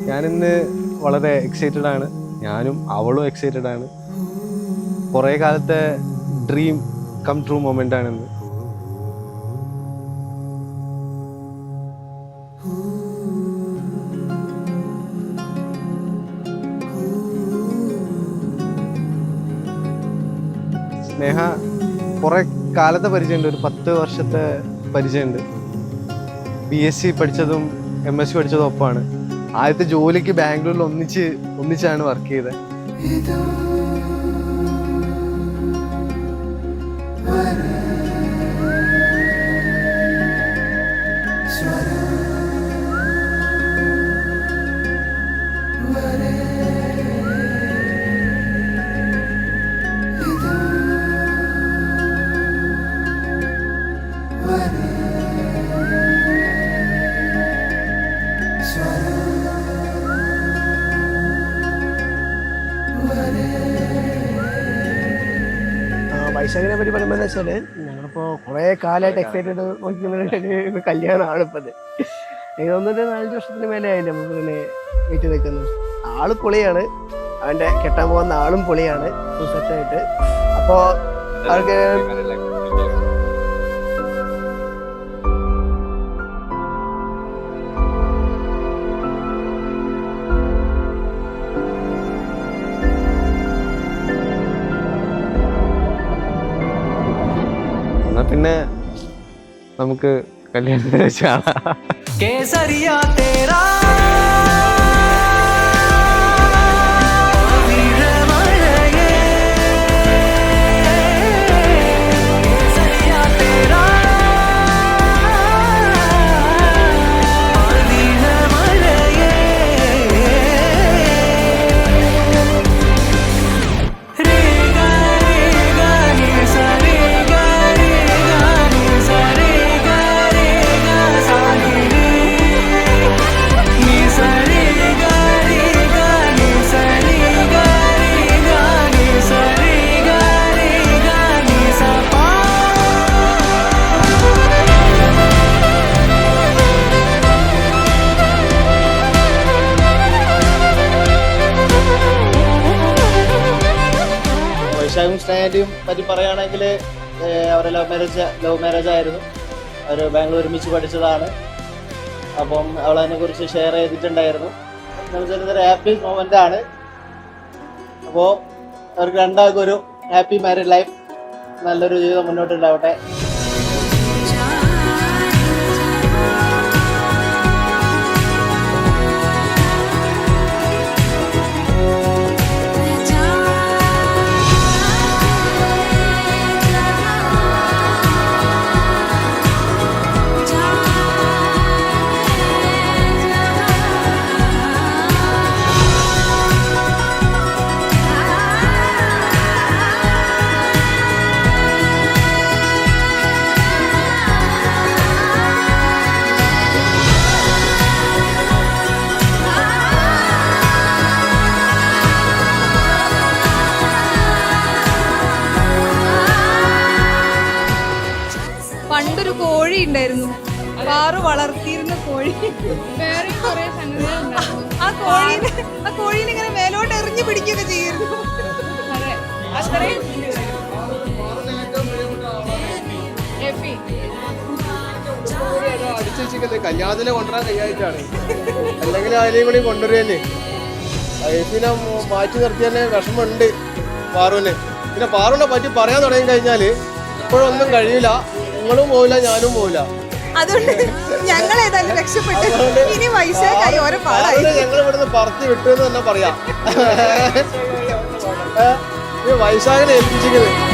ഞാനിന്ന് വളരെ എക്സൈറ്റഡ് ആണ്. ഞാനും അവളും എക്സൈറ്റഡ് ആണ്. കുറേ കാലത്തെ ഡ്രീം കം ട്രൂ മൊമെൻ്റ് ആണിന്ന്. സ്നേഹ കുറേ കാലത്തെ പരിചയമുണ്ട്, ഒരു 10 വർഷത്തെ പരിചയമുണ്ട്. BSc പഠിച്ചതും MSc പഠിച്ചതും ഒപ്പമാണ്. ആദ്യത്തെ ജോലിക്ക് ബാംഗ്ലൂരിൽ ഒന്നിച്ചാണ് വർക്ക് ചെയ്തത്. വൈശാഖിനെ പറ്റി പറയുമ്പോൾ എന്താ വെച്ചാല്, ഞങ്ങളിപ്പോ കുറെ കാലമായിട്ട് എക്സൈറ്റഡ് നോക്കുന്ന കല്യാണമാണ് ഇപ്പത്. എനിക്ക് തോന്നുന്നു 4 വർഷത്തിന് മേലെ ആയില്ലേ നമുക്ക് പിന്നെ വെയിറ്റ് നിൽക്കുന്നത്. ആള് പൊളിയാണ്, അവന്റെ കെട്ടാൻ പോകുന്ന ആളും പൊളിയാണ്, സെറ്റായിട്ട്. അപ്പോ അവർക്ക് പിന്നെ നമുക്ക് കല്യാണത്തിന് വെച്ചാണ്. കേസരിയാ തേരാ വൈശാഖും സ്നേഹയും പറ്റി പറയുകയാണെങ്കിൽ അവരെ ലവ് മാരേജ് ആയിരുന്നു. അവർ ബാംഗ്ലൂർ ഒരുമിച്ച് പഠിച്ചതാണ്. അപ്പം അവളതിനെ കുറിച്ച് ഷെയർ ചെയ്തിട്ടുണ്ടായിരുന്നു. ഒരു ഹാപ്പി മൊമെൻ്റ് ആണ്. അപ്പോൾ അവർക്ക് രണ്ടാൾക്കും ഒരു ഹാപ്പി മാരീഡ് ലൈഫ്, നല്ലൊരു ജീവിതം മുന്നോട്ടുണ്ടാവട്ടെ. പണ്ടൊരു കോഴി ഉണ്ടായിരുന്നു, പാറു വളർത്തിയിരുന്ന കോഴി. വേറെ കുറെ ആ കോഴീനെ ഇങ്ങനെ മേലോട്ട് എറിഞ്ഞു പിടിക്കുകയൊക്കെ ചെയ്യുന്നു. കല്യാണത്തിന് കൊണ്ടുവരാൻ കഴിയായിട്ടാണ്, അല്ലെങ്കിൽ അതിനെയും കൂടി കൊണ്ടുവരുന്നേ. എഫിനെ മാറ്റി നിർത്തി തന്നെ വിഷമമുണ്ട് പാറുവിന്. പിന്നെ പാറുവിനെ പറ്റി പറയാൻ തുടങ്ങി കഴിഞ്ഞാൽ ഇപ്പോഴൊന്നും കഴിയില്ല. നിങ്ങളും പോവില്ല, ഞാനും പോവില്ല. അതുകൊണ്ട് ഞങ്ങൾ ഏതായാലും രക്ഷപ്പെട്ടു. ഇനി വൈശാഖായി ഓരോ പാടായി. ഞങ്ങൾ ഇവിടുന്ന് പറത്തി വിട്ടു എന്ന് തന്നെ പറയാം. വൈശാഖിനെ ഏൽപ്പിച്ചിരിക്കുന്നത്